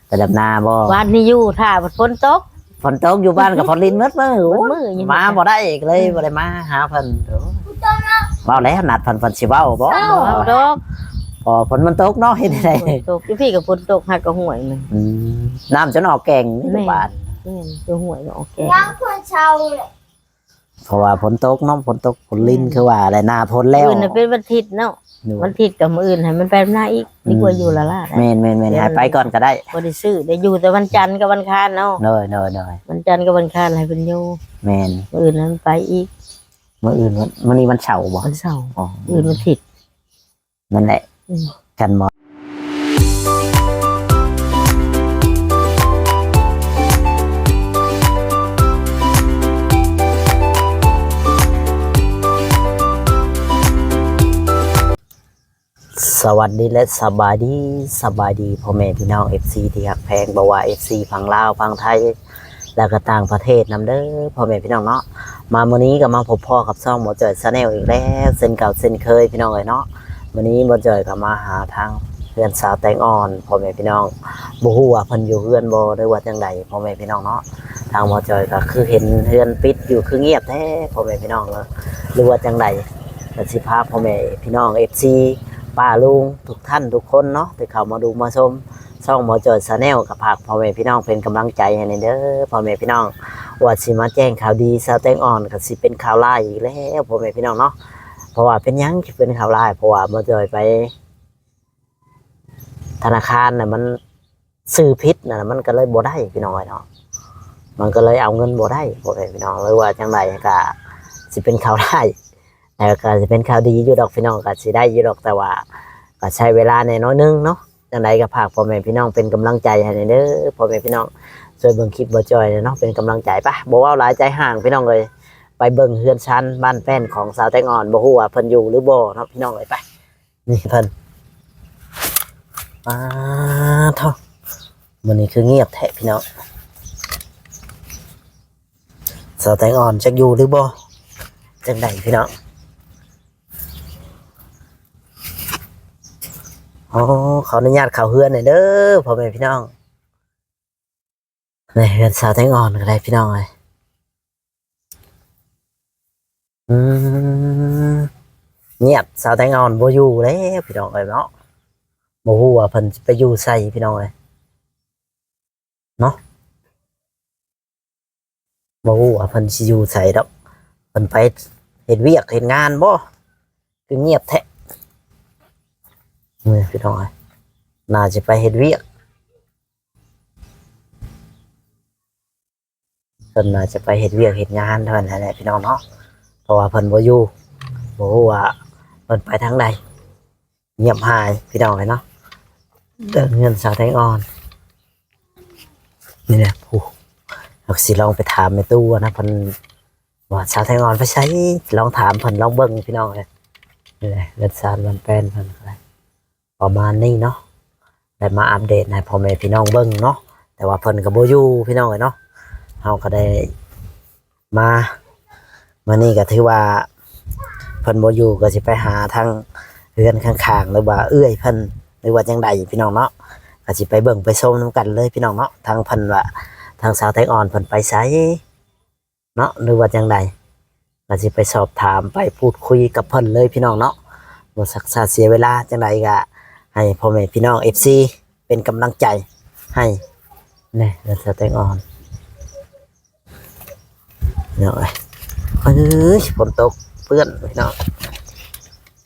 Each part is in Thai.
ไปดำนาบ่วันนี้อยู่ถ้าฝนตกอยู่บ้านกับพอลินมืดมื้อ มืออยู่ มาบ่ได้อีกเลยบ่ได้มาหาเพิ่นเว้าแล้วนัดเพิ่นสิเว้าบ่ เอาดอก พอฝนมันตกเนาะเฮ็ดได้ ฝนตกพี่กับฝนตกหักกับห่วยมัน น้ำจนออกแก่งนี่ทุกบาท นี่ตัวห่วยโอเค ยังคนเช่าเลย เพราะว่าฝนตกเนาะฝนตกฝนลินคือว่าอะไรหน้าฝนแล้ว อื่นเป็นวันอาทิตย์เนาะวันอาทิตย์กับมื้ออื่นให้มันไปหน้าอีกดีกว่าอยู่ละล่ะ แม่นให้ไปก่อนก็ได้ บ่ได้ซื้อได้อยู่แต่วันจันทร์กับวันคารเนาะ เนย วันจันทร์กับวันคารให้เพิ่นอยู่ แม่น มื้ออื่นนั้นไปอีก มื้ออื่นมื้อนี้วันเสาร์บ่ วันเสาร์ อ๋อ อื่นวันอาทิตย์ นั่นแหละ อืม กันหมอสวัสดีและสบายดีพ่อแม่พี่น้อง FC ที่ฮักแพงบ่ว่า FC ฝั่งลาวฝั่งไทยแล้วก็ต่างประเทศนำเด้อพ่อแม่พี่น้องเนาะมามื้อนี้ก็มาพบพ่อกับช่องหมอจ่อย Channel อีกแล้วเส้นเก่าเส้นเคยพี่น้องเอ้ยเนาะมื้อนี้หมอจ่อยก็มาหาทางเพื่อนสาวแตงอ่อนพ่อแม่พี่น้องบ่ฮู้ว่าเพิ่นอยู่เฮือนบ่หรือว่าจังใดพ่อแม่พี่น้องเนาะทางหมอจ่อยก็คือเห็นเฮือนปิดอยู่คือเงียบแท้พ่อแม่พี่น้องเนาะหรือว่าจังใดก็สิพาพ่อแม่พี่น้อง FCป้าลุงทุกท่านทุกคนเนาะที่เข้ามาดูมาชมช่องหมอจอย Channel กับผักพ่อแม่พี่น้องเป็นกำลังใจให้เด้อพ่อแม่พี่น้องว่าสิมาแจ้งข่าวดีสาวแตงอ่อนก็สิเป็นข่าวร้ายอีกแล้วพ่อแม่พี่น้องเนาะเพราะว่าเป็นหยังที่เป็นข่าวร้ายเพราะว่าหมอจอยไปธนาคารน่ะมันซื้อผิดน่ะมันก็เลยบ่ได้พี่น้องเนาะมันก็เลยเอาเงินบ่ได้พ่อแม่พี่น้องเลยว่าจังไดก็สิเป็นข่าวร้ายแต่ก็จะเป็นข่าวดีอยู่ดอกพี่น้องก็สิได้อยู่ดอกแต่ว่าก็ใช้เวลาในน้อยนึงเนาะจังใดก็ฝากพ่อแม่พี่น้องเป็นกำลังใจให้เด้อพ่อแม่พี่น้องช่วยเบิ่งคลิปบ่จอยเนาะเป็นกำลังใจปะบ่เว้าหลายใจห่างพี่น้องเลยไปเบิ่งเฮือนชั้นบ้านแป้นของสาวแตงอ่อนบ่ฮู้ว่าเพิ่นอยู่หรือบ่เนาะพี่น้องเลยไปนี่เพิ่นเท่ามื้อนี้คือเงียบแท้พี่น้องสาวแตงอ่อนจักอยู่หรือบ่จังใดพี่น้องขออนุญาตเข้าเฮือนหน่อยเด้อพ่อแม่พี่น้องในเฮือนสาวแตงอ่อนก็ได้พี่น้องเลยเงียบสาวแตงอ่อนบ่อยู่แล้วพี่น้องเลยเนาะบ่ฮู้ว่าเพิ่นสิไปอยู่ไสพี่น้องเลยเนาะบ่ฮู้ว่าเพิ่นสิอยู่ไสดอกเพิ่นไปเฮ็ดเวียกเฮ็ดงานบ่คือเงียบแท้พี่น้องน่าจะไปเฮ็ดเวียกเพิ่นน่าจะไปเฮ็ดเวียกเฮ็ดงานเท่านั้นแหละพี่น้องเนาะเพราะว่าเพิ่นบ่อยู่บ่ฮู้ว่าเพิ่นไปทางใดเงียบหายพี่น้องเลยเนาะเดินเงินสาวแตงอ่อนนี่แหละผู้เราสิลองไปถามแม่ตู้นะเพิ่นว่าสาวแตงอ่อนไปใช้ลองถามเพิ่นลองเบิ่งพี่น้องเลยนี่แหละเงินสาวมันเป็นเพิ่นอะไรประมาณนี้เนาะได้มาอัปเดตให้พ่อแม่พี่น้องเบิ่งเนาะแต่ว่าเพิ่นก็บ่อยู่พี่น้องเนาะเฮาก็ได้มานี่ก็ถือว่าเพิ่นบ่อยู่ก็สิไปหาทางเรือนข้างๆหรือว่าเอื้อยเพิ่นหรือว่าจังใดพี่น้องเนาะก็สิไปเบิ่งไปชมนํกันเลยพี่น้องเนาะทางเพิ่นว่าทางสาวแตงอ่อนเพิ่นไปไสเนาะหรือว่าจังใดก็สิไปสอบถามไปพูดคุยกับเพิ่นเลยพี่น้องเนาะบ่สักษาเสียเวลาจังใดก็ให้พ่อแม่พี่น้อง FC เป็นกำลังใจให้นี่เรือนสาวแตงอ่อนเนาะฝนตกเปื้อนพี่น้อง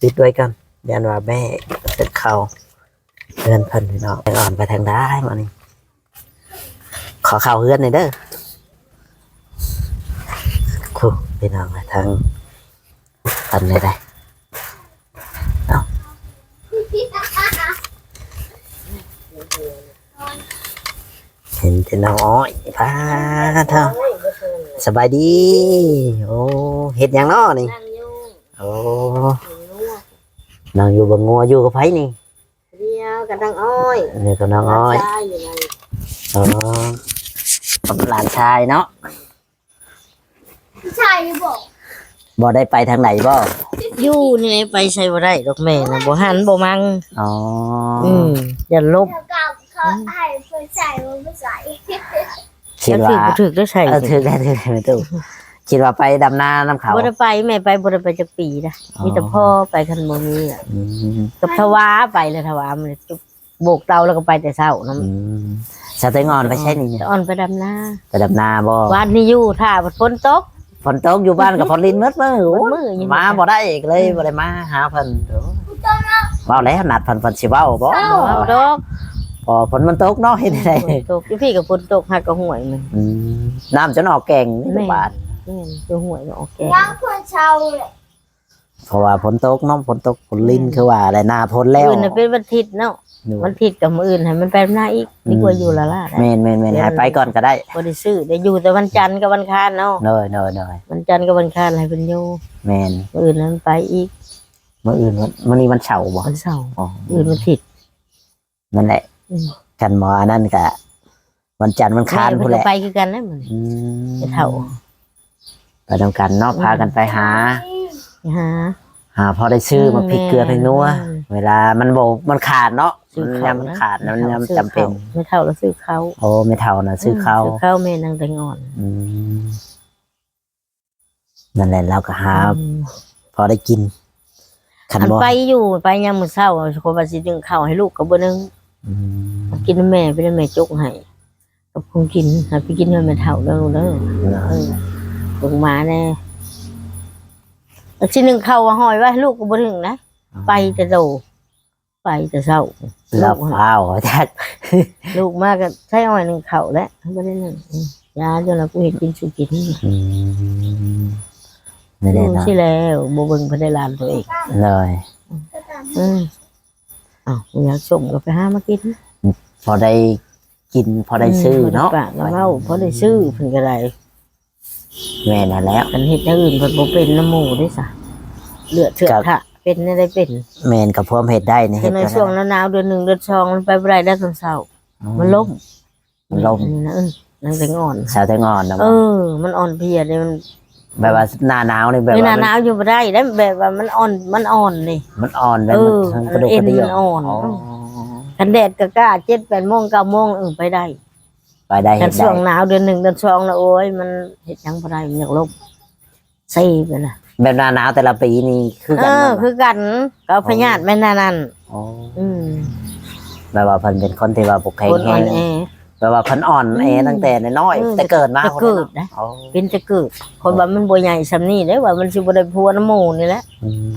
ปิดไว้กันยันว่าแม่เสร็จเข่าเรือนเพิ่นพี่น้องแตงอ่อนไปทางได้มานี่ขอเข่าเฮือนหน่อยเด้อคู่พี่น้องทางอันนี้ได้เห็นแต่น้องอ้อยพาเท่าสบายดีโอ้เห็ดอย่างน้อนี่โอ้นางอยู่บนงัวอยู่กับไผนี่เดียวกับนางอ้อย นี่กับน้องอ้อยอ๋อกับหลานชายเนาะ ใช่บอก บ่ได้ไปทางไหนบ่ อยู่นี่ไปใช้บ่ได้ดอกแม่นะบ่หันบ่มังอ๋ออย่าลบ เก่าเขา เขาให้เพื่อนใส่มันไม่ใส่ คิด แล้ว ว่า ถือได้ใช่ ถือได้ไม่ตู้คิดว่าไปดำนาน้ำเขา บ่ได้ไปแม่ไปบ่ได้ไปจักปีนะ อ๋อ มีแต่พ่อไปคันบ่มีอ่ะ อืม กับทวาไปเลยทวามันโบกเตาแล้วก็ไปแต่เช้านํ อืมสเตงอนไปใช่นี่เนี่ย อ่อนไปดำนา ไปดำนาบ่ วันนี้อยู่ถ้าฝนตก ฝนตกอยู่บ้านกับฝนลินมืดมือโอ้ย มืดอยู่ มาบ่ได้อีกเลยบ่ได้มาหาเพิ่นเว้าแล้วนัดเพิ่นสิเว้าบ่ เอาดอก พอฝนมันตกเนาะเฮ็ดได้ ฝนตกอยู่พี่กับฝนตกหักก็ห่วยมัน อืมน้ำจนออกแกงนี่บาด แม่นอยู่ห่วยก็ออกแก ยังเพื่อนเช่าเลย เพราะว่าฝนตกเนาะฝนตกฝนลินคือว่าอะไรหน้าฝนแล้ว อื่นน่ะเป็นวันอาทิตย์เนาะวันอาทิตย์กับมื้ออื่นให้มันไปหน้าอีกดีกว่าอยู่ละล่ะ แม่นหายไปก่อนก็ได้ บ่ได้ซื้อได้อยู่แต่วันจันทร์กับวันคานเนาะ เน้อย วันจันทร์กับวันคานให้เพิ่นอยู่ แม่น มื้ออื่นนั้นไปอีก มื้ออื่นมื้อนี้มันเฉาร์บ่ วันเสาร์ อ๋อ อื่นวันอาทิตย์ นั่นแหละ อืม กันหมออันนั่นก็วันจันทร์วันคาน แม่ พุ่ เพิ่ น น แห ก็ ละ ไปคือกันนะมื้อ อืม ไปเฒ่า ไปทำกันเนาะพากันไปหา ไปหา พอได้ซื้อมาพริกเกลือพริกนัว อืม เวลามันโบมันขาดเนาะ ซื้อ มัน ข้าวย มันขาดนะมัน ซื้อ จำเป็น ไม่เท่าแล้วซื้อข้าว โอ้ไม่เท่านะซื้อข้าว ซื้อข้าวแม่นางแตงอ่อน อืมนั่นแหละเราก็หา อืม พอได้กินขัน อัน บ่ ไปอยู่ไปยามมื้อเช้าคนว่าสิดึงข้าวให้ลูกก็บ่นึง อืม กินน้ำแม่ไปได้แม่จกให้กับคงกินให้ไปกินให้แม่เฒ่าเด้อลูกเด้อลงมาแน่แล้วสินึงข้าวว่าห้อยไว้ให้ลูกก็บ่ถึงนะไปแต่โตไปแต่เช้า เราเฝ้าจัก ลูกมาก็ใช้อ้อยนึงข้าวแล้วบ่ได้นึงยาจนเรากูเฮ็ดกินสุกิน อืมไม่ได้ ดู เนาะ สิแล้วบ่เบิ่งเพิ่นได้หลานตัวเอง เลย อืมอ้าวอยากส่งก็ไปหามากิน พอได้กินพอได้ซื้อเนาะ ปากแล้วเว้าพอได้ซื้อเพิ่นก็ได้ แม่นั่นแล้ว กันเฮ็ดอย่างอื่นเพิ่นบ่เป็นน้ำหมูได้ซะเลือดเถือกทะเป็นได้เป็น แม่นกับพวมเฮ็ดได้นี่ แต่ เฮ็ด ใน ได้ ช่วงหนาวๆเดือน1เดือน2มันไปบ่ได้แล้วตอนเช้ามันล้ม มันล้ม นี่นะนางแตงอ่อน สาวแตงอ่อนนะ มันอ่อนเพลียเลยมัน แบบว่าหน้าหนาวนี่แบบ เวลา ว่า หนาวอยู่บ่ได้แล้วแบบว่ามันอ่อนนี่ มันอ่อนแบบ เออ มันกระดูก เอ็ ก น ระเดี่ยว มันอ่อน อ๋อ คันแดดก็กล้า7-8 โมง 9 โมงไปได้ ไปได้ แต่ เฮ็ด ช่ ได้ วงหนาวเดือน1เดือน2นะโอ้ยมันเฮ็ดหยังบ่ได้มันอยากลบใส่ไปน่ะ แบบหน้าหนาวแต่ละปีนี่คือกันมั้ย คือกันก็พญาติแม่นนั่น อ๋อ อืม แบบว่าเพิ่นเป็นคนที่ว่าปกแข็ง คน แฮ อ่อน ง แอ แบบว่าเพิ่นอ่อนแอตั้งแต่น้อย อืม ๆแต่เกิดมา แต่เกิดนะ อ๋อ เป็นจะเกิดคนว่ามันบ่ใหญ่ซำนี้เด้ว่ามันสิบ่ได้พัวน้ำหมู่นี่แหละ อืม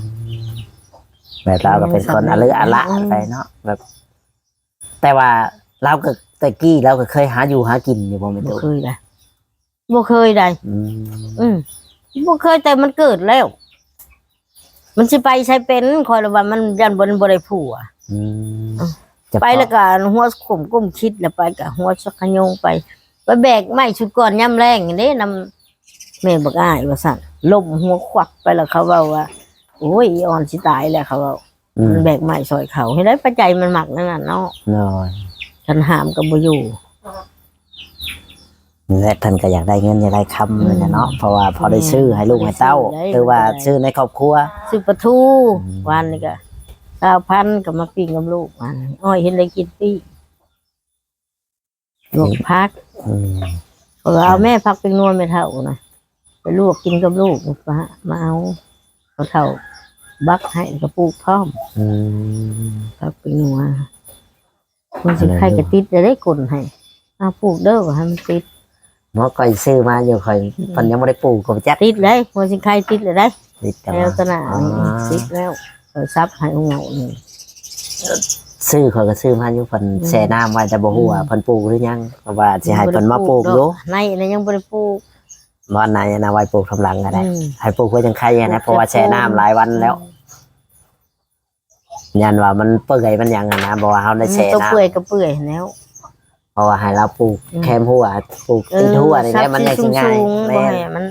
แบบเราก็เป็นคนอะลืออะละไปเนาะแบบ แต่ว่าเราก็แต่กี้เราก็เคยหาอยู่หากินอยู่บ่แม่น บ่ ตู้ เคยได้บ่เคยได้ อืม อืมบ่เคยแต่มันเกิดแล้ว มันสิไปใช้เป็นคอยละว่ามันยันบ่ได้ผัว อืม อ่ะ จะ ไปแล้วก็หัวข่มก้มคิดแล้วไปก็หัวสักขยงไปแบกไม้ชุดก่อนย่ำแรงเด้นำแม่บักอ้ายว่าสั่นล้มหัวควักไปแล้วเขาเว้าว่าโอ้ยอีอ่อนสิตายแล้วเขาเว้า อืม มันแบกไม้ซอยเขาให้ได้ปัจจัยมันหมักนั่นน่ะเนาะ น้อย ฉันหามก็บ่อยู่ และท่านก็อยากได้เงินอยากได้คำเลยนะเนาะเพราะว่าพอได้ซื้อให้ลูกให้เต้า หรือว่าซื้อในครอบครัว ซื้อปลาทู อืม วันนี้ก็9,000ก็มาปิ้งกับลูกวันอ้อยเห็นได้กินปิ้งลวกพัก อืม เอาแม่พักเป็นนวลไม่เท่านะไปลวกกินกับลูกมาเอาเขาเท่าบักให้กระปุกพร้อม อืม พักเป็นนัวมันสิใครกระติดจะได้กลนให้เอาปลูกเด้อให้มันติด เมื่อก่อยซื้อมาอยู่ค่อยเพิ่นยังบ่ได้ปลูกก็บ่จัก ติดเลยมันสิใครติดเลยได้ ติดแต่ แล้ว ว่า ตนาติดแล้วซับให้เงาหนึ่ง ซื้อข่อยก็ซื้อมาอยู่เพิ่นแช่น้ำไว้แต่บ่ฮู้ว่าเพิ่นปลูกหรือยังเพราะว่าสิให้เพิ่นมาปลูกอยู่ ในนั้นยังบ่ได้ปลูก บ่อนไหนนะไว้ปลูกทำหลังก็ได้ อืม ให้ปลูกไว้จังไคนะเพราะว่าแช่น้ำหลายวันแล้วยันว่ามันเปื่อยมันหยังอะนะบ่ว่าเฮาได้แช่ ตัว น้ำ เปื่อยก็เปื่อยแล้ว เพราะว่าให้เราปลูก อืม แคมหัวปลูกติดหัวนี่แหละมันยังสิง่าย แม่ แม่น มัน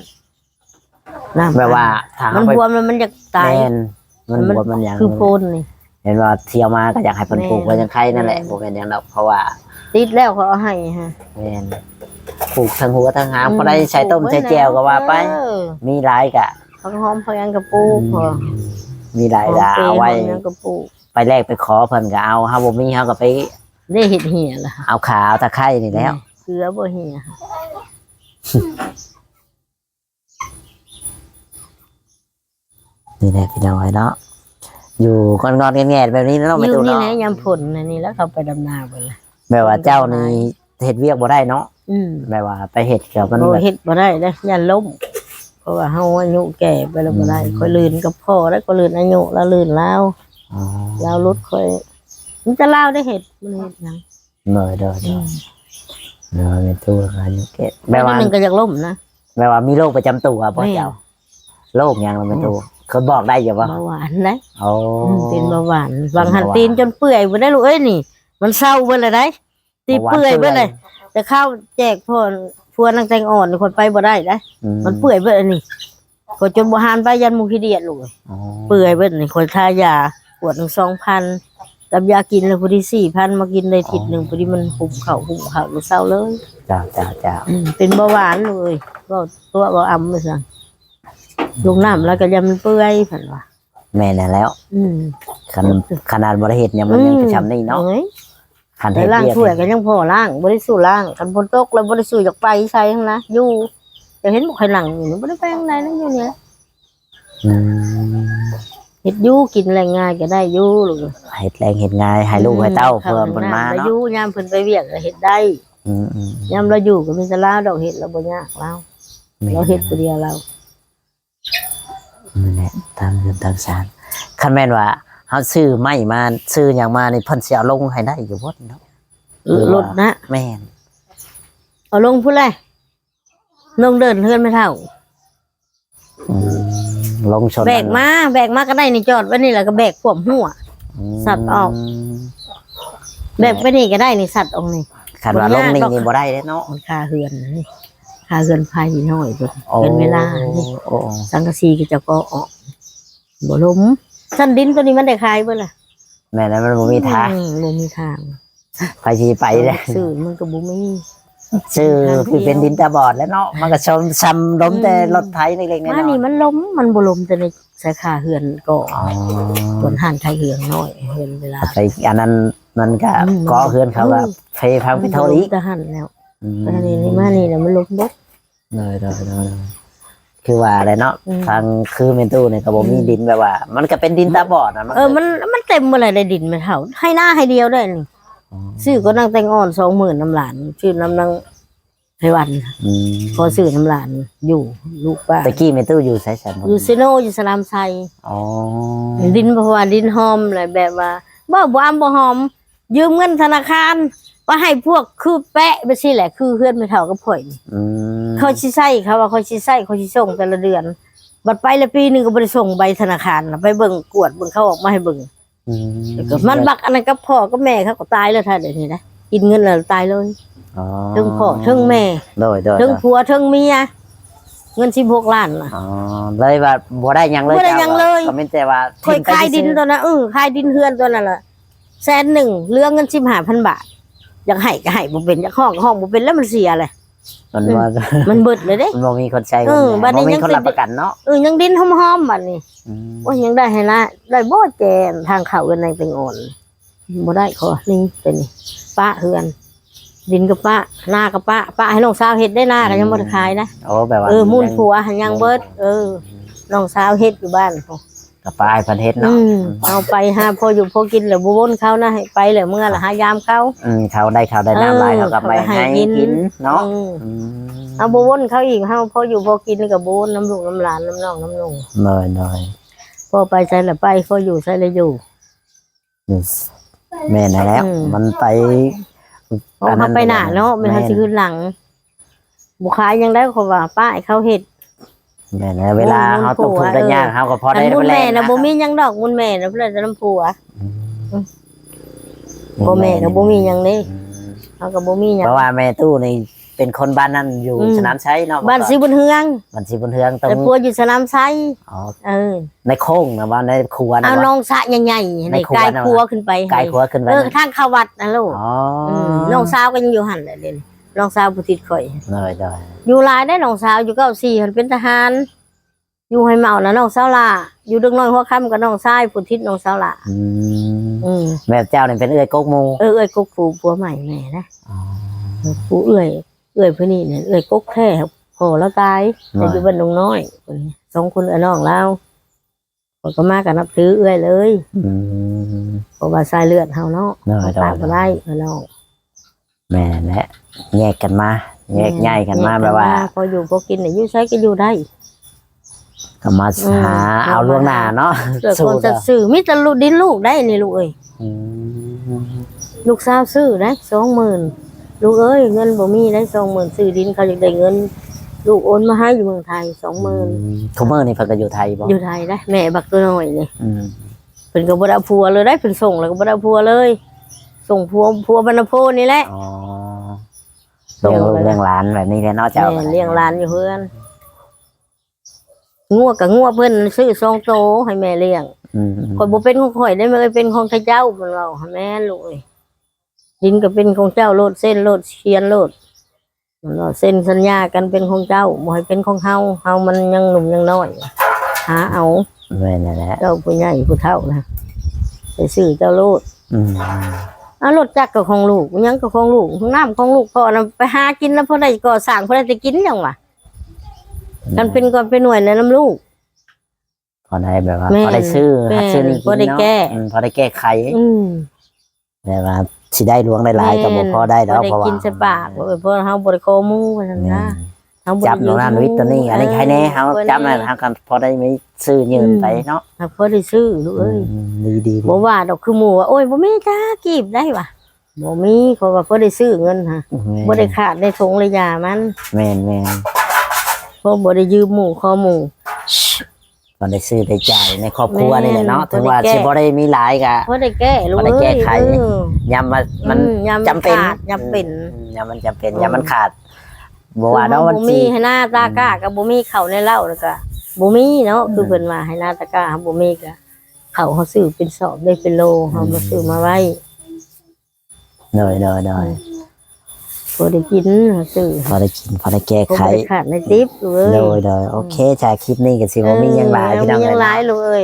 น้ำ แบบว่าถ้า มัน เฮาไป บวมแล้วมันจะตาย แม่นมันบวมมันหยัง คือโพนนี่ เห็นว่าเที่ยวมาก็อยากให้เพิ่นปลูก แม่น ไว้จังไคนั่นแหละบ่แม่นหยังดอกเพราะว่า ติดแล้วเขาเอาให้ฮะ แม่นปลูกทั้งหัวทั้งหางพอได้ใช้ต้มใช้แจ่วก็ว่าไป เออ มีหลายกะ ผักหอมพยังกระปูกพอ มีหลายกะเอาไว้ หอมเปรี้ยวหอมยังกระปูก ไปแลกไปขอเพิ่นก็เอาเฮาบ่มีเฮาก็ไป ได้เห็ดเหี่ยล่ะ เอาขาเอาตะไคร้นี่แล้ว เกลือบ่เหี่ย นี่แหละพี่น้องเนาะอยู่งอนๆแง่ๆแบบนี้เนาะ อ ไม่ ยู่ ตู้ นี่ เนาะ แหละยามฝนอันนี้แล้วเขาไปดำนาไปละ แบบว่าเจ้านี่เฮ็ดเวียกบ่ได้เนาะ ม แบบว่าไปเฮ็ดกับมัน โอ้ แบบ เฮ็ดบ่ได้เด้อย่านล้มเพราะว่าเฮาอายุแก่ไปแล้วบ่ได้ค่อยลื่นกับพ่อแล้วก็ลื่นอายุแล้วลื่นแล้ว อ๋อ แล้วรถค่อยมันจะเล่าได้เฮ็ดมันเฮ็ดหยัง เด้อในตู้กันอยู่เก็บแบ แบบ บ ว่า นึงก็อยากล้มนะ แบบว่ามีโรคประจำตัวบ่ แม่ เจ้าโรคหยังเราไม่ตู้เขาบอกได้อยู่บ่ เบาหวานได้ โอ้ ตีนเบาหวานบางหันตีนจนเปื่อยบ่ได้ลูกเอ้ยนี่ มันเศร้าเบิดเลยได้ตีเปื่อยเบิดเลย แต่ข้าวแจกพ่อพวนางแตงอ่อนนี่คนไปบ่ได้นะมันเปื่อยเบิดอันนี้คนจนบ่หานไปยันมุขีเดียดลูก อ๋อ เปื่อยเบิดนี่คนทายาขวดหนึ่ง2,000กับยากินแล้วพอดี4,000มากินได้อาทิตย์หนึงพอดีมันหุบเข่าลูกเศร้าเลย จ้า เป็นเบาหวานเลยก็ตัวบ่อำไปซั่นลงน้ำแล้วก็ยามันเปื่อยเพิ่นว่า แม่น่ะแล้ว อืม ขนาดบ่ได้เฮ็ดยังมันยังจะชำนี่เนาะ อ้ย คัน แต่ เฮ็ด ล้าง เวียก ถ้วยก็ยังพอล้างบ่ได้สู้ล้างคันฝนตกแล้วบ่ได้สู้จากไปใส่ทั้งนะอยู่แต่เห็นบ่ค่อยหลังอยู่นี่บ่ได้ไปทางใดนั่นอยู่นี่แหละ อืม เฮ็ดอยู่กินแรงง่ายก็ได้อยู่ลูก เฮ็ดแรงเฮ็ดง่ายให้ลูกให้เต้าเพิ่มเพิ่นมา แล้ว เนาะ อยู่ยามเพิ่นไปเวียกก็เฮ็ดได้ อืม ยามเราอยู่ก็มีแต่ลาวดอกเฮ็ดแล้วบ่ยากเราเราเฮ็ดผู้เดียวเรา นั่นแหละตามเรื่องตามสารคันแม่นว่าเฮาซื้อไม้มาซื้อหยังมานี่เพิ่นสิเอาลงให้ได้อยู่บ่เนาะ รถนะ แม่น เอาลงพุ่นเลยลงเดินเฮือนไม่เท่า อืมลงชน แบกมาก็ได้นี่จอดไว้นี่แล้วก็แบกขวมหัว สัตว์ออก แบกไปนี่ก็ได้นี่สัตว์ออกนี่ คันว่าลงนี่นี่บ่ได้เด้เนาะ มันคาเฮือนนี่คาเฮือนภายน้อยพุ่น โอ้ เป็นเวลานี่ โอ้ สังกะสีก็จะก็ออกบ่ล้มชั้นดินตัวนี้มันได้ขายเบิ่ล่ะ แม่นั้นมันบ่มีทาง บ่มีทาง ไปสิไปเด้ ซื้อมันก็บ่มี ชื่อคือเป็นดินตาบอดแล้วเนาะมันก็ชมซ้ำล้มแต่รถไถเล็กๆน้อย มานี่มันล้มมันบ่ล้มแต่ในสาขาเฮือนก็ อ๋อ ส่วนหันไทยเฮือนน้อยเฮือนเวลา ไปอันนั้นมันก็ก่อเฮือนเขาก็เฟพังไปเท่านี้ ก็หันแล้วแต่นี่มานี่แล้วมันล้มบก เลยคือว่าอะไรเนาะ อืม ทางคือเมนตู้เนี่ยก็บ่มีดินแบบว่า มันก็เป็นดินตาบอดนะ มันเต็มหมดเลยได้ดินไม่เท่าให้หน้าให้เดียวได้นี่ซื้อก็นั่งแต่งอ่อน20,000น้ำหลานชื่อน้ำนางไพวัน อืม พอซื้อน้ำหลานอยู่ลูกป้า ตะกี้เมนตู้อยู่ไสฉัน อยู่เซโนอยู่สลามไซ อ๋อ ดินเพราะว่าดินหอมอะไรแบบว่าบ่อ้ำบ่หอม ยืมเงินธนาคารว่าให้พวกคือแปะไปสิแหละคือเพื่อนไม่เท่ากับข่อยนี่ อืม เขาสิใช้เขาว่าเขาสิใช้เขาสิส่งแต่ละเดือน บัดไปละปีหนึงก็บ่ได้ส่งใบธนาคารน่ะไปเบิ่งกวดเบิ่งเขาออกมาให้เบิ่ง อืม แล้วก็มันบักอันนั้นกับพ่อกับแม่เขาก็ตายแล้วท่าเดี๋ยวนี้นะกินเงินแล้วตายเลย อ๋อ ทั้งพ่อทั้งแม่ โดย ทั้งผัวทั้งเมียเงิน16 ล้านน่ะ อ๋อเลยว่าบ่ได้หยังเลย บ่ได้หยังเลย ก็มีแต่ว่า ค่อยขายดินตัวนั้นขายดินเฮือนตัวนั้นล่ะ100,000เหลือเงิน15,000 บาทอยากให้ก็ให้บ่เป็นอยากห้องบ่เป็นแล้วมันเสียเลย มันว่า มันเบิดเลยเด้ มันบ่มีคนใช้ บัดนี้ บ่มี ยัง คนรับประกันเนาะ ยังดินหอมๆบัดนี้ อืม โอ้ยยังได้ให้ละได้บ่แจนทางเข้ากันในเป็นอ่อนบ่ได้ขอนี่เป็นนี่ป้าเฮือน ดินกับป้าหน้ากับป้าให้น้องสาวเฮ็ดได้หน้าก็ยังบ่ได้ขายนะ โอ้แบบว่า มูลผัวหันยังเบิดน้องสาวเฮ็ดอยู่บ้านพอ กับปลายประเทศเนาะ เอาไปหาพออยู่พอกินแล้วบ่วนเขานะให้ไปแล้วเมื่อละหายามเขา เขาได้น้ำลายเขาก็ไปให้กินเนาะ เอาบ่วนเขาอีกเฮาพออยู่พอกินก็บ่วนน้ำลูกน้ำหลานน้ำน้องน้ำนุ่ง น้อย พอไปใส่ละไปพออยู่ใส่ละอยู่ แม่น่ะแล้ว มันไป พอเขาไปหน้าเนาะมันเขาสิขึ้นหลังบุคายยังได้เขาว่าป้าให้เขาเฮ็ด แม่นะเวลาเขาตกทุกข์ได้ยากเขาก็พอได้ มุน ไป แม่ แล้ว นะบ่มีหยังดอกมุนแม่นะเพื่อนจะน้ำผัวบ่แม่นะบ่มีหยังนี่เขาก็บ่มีหยัง เพราะว่าแม่ตู้นี่เป็นคนบ้านนั่นอยู่สนามชัยเนาะ บ้านสีบุญเฮือง บ้านสีบุญเฮืองตรง แต่ผัวอยู่สนามไซ อ๋อ อ ในโค้งนะว่าในครัวนะ เอาน้ ว่า องสะใหญ่ๆในกายครัวขึ้นไป กายครัวขึ้นไป ทางเข้าวัดนะลูก อ๋อ น้องสาวก็ยังอยู่หั่นแหละเด่นน้องสาวผู้ติดข่อย เลย อยู่หลายได้น้องสาวอยู่94เพิ่นเป็นทหาร อยู่ให้เมานะน้องสาวล่ะอยู่ดึกน้อยหัวค่ำกับน้องชายผู้ทิศน้องสาวล่ะแม่เจ้าเนี่ยเป็นเอื้อยกกหมูเอ้ยกกปูผัวใหม่แม่นะปูเพื่นนี่เนี่ยเอ้ยกกแท้พอแล้วตายแต่อยู่บ้านดงน้อยคนนี้2 คนน้องเราก็มากันนับถือเอ้ยเลยเพราะว่าสายเลือดเฮาเนาะตามก็ได้น้องแม่และแยกกันมาแยกง่ายกันมาแบบว่าพออยู่พอกินเนี่ยอยู่ใช้ก็อยู่ได้ก็มาหาเอาล่วงหน้าเนาะคนจะซื้อมิตรลูกดินลูกได้นี่ลูกเอ้ยลูกสาวซื้อได้20,000ลูกเอ้ยเงินบ่มีได้20,000ซื้อดินเขาอยากได้เงินลูกโอนมาให้อยู่เมืองไทย20,000ทุกมื้อนี่เพิ่นก็อยู่ไทยบ่อยู่ไทยได้แม่บักตัวน้อยนี่เพิ่นก็บ่ได้ผัวเลยได้เพิ่นส่งแล้วก็บ่ได้ผัวเลยส่งผัวบรรณโพนี่แหละเลี้ยงหลานแบบนี้แหละเนาะเจ้าเลี้ยงหลานอยู่เพื่อนงัวกับงัวเพิ่นซื้อ2 โตให้แม่เลี้ยงข่อยบ่เป็นของข่อยได้มันเป็นของเจ้าเพิ่นเว้าให้แม่ลูกเอ้ยดินก็เป็นของเจ้าโลดเส้นโลดเขียนโลดมันเส้นสัญญากันเป็นของเจ้าบ่ให้เป็นของเฮามันยังหนุ่มยังน้อยหาเอาแม่นั่นแหละเจ้าผู้ใหญ่ผู้เฒ่านะไปซื้อเจ้าโลดรถจักรก็ของลูกยังก็ของลูกน้ำของลูกพ่อนะไปหากินแล้วพอได้ก่อสร้างพอได้จะกินยังวะกันเป็นก่อนเป็นหน่วยในน้ำลูกพอได้แบบว่าพอได้ซื้อนี่พอได้แก้พอได้แก้ไขแบบว่าสิได้หลวงได้หลายก็บ่พอได้ดอกเพราะว่ากินใส่ปากเพราะเฮาบ่ได้โคมูว่าซั่นนะจับโรงงานวิทย์ตัวนี้อันนี้ใครแน่เฮาจับนั่นเฮากันพอได้มีซื้อยืนไปเนาะพอได้ซื้อลูกเอ้ยดีบ่ว่าดอกคือหมู่ว่าโอ้ยบ่มีจ้ากีบได้ว่ะบ่มีเพราะว่าพอได้ซื้อเงินฮะบ่ได้ขาดในทงระยะมันแม่นเพราะบ่ได้ยืมหมู่ขอหมู่ก็ได้ซื้อได้จ่ายในครอบครัวนี่แหละเนาะถึงว่าสิบ่ได้มีหลายก็บ่ได้แก้ลูกเอ้ยบ่ได้แก้ไขยามมันจำเป็นยามเป็นยามมันจำเป็นยามมันขาดบ่ว่าเนาะมันมีให้หน้าตากล้ากับบ่มีเข้าในเหล้าแล้วก็บ่มีเนาะคือเพิ่นว่าให้หน้าตากล้าบ่มีก็เขาซื้อเป็นสอบได้เป็นโลเฮามาซื้อมาไว้ได้พอได้กินซื้อพอได้กินพอได้แก้ไขขาดในติ๊บเลยได้โอเคจ้าคลิปนี้ก็สิบ่มีหยังหลายพี่น้องยังหลายเลย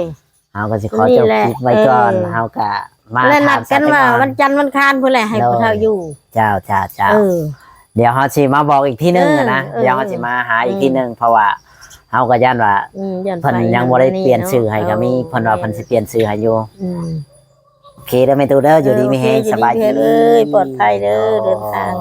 เฮาก็สิขอจบคลิปไว้ก่อนเฮาก็มาแล้วนัดกันว่าวันจันทร์วันคานพุ่นแหละให้ผู้เฒ่าอยู่เจ้าเดี๋ยวเขาสิมาบอกอีกที่นึงนะเดี๋ยวเขาสิมาหาอีกที่นึงเพราะว่าเขาก็ย่านว่าเพิ่นยังบ่ได้เปลี่ยนชื่อให้ก็มีเพิ่นว่าเพิ่นสิเปลี่ยนชื่อให้อยู่โอเคเด้อแม่ตูเด้ออยู่ดีมีแฮงสบายดีปลอดภัยเด้อเดินทาง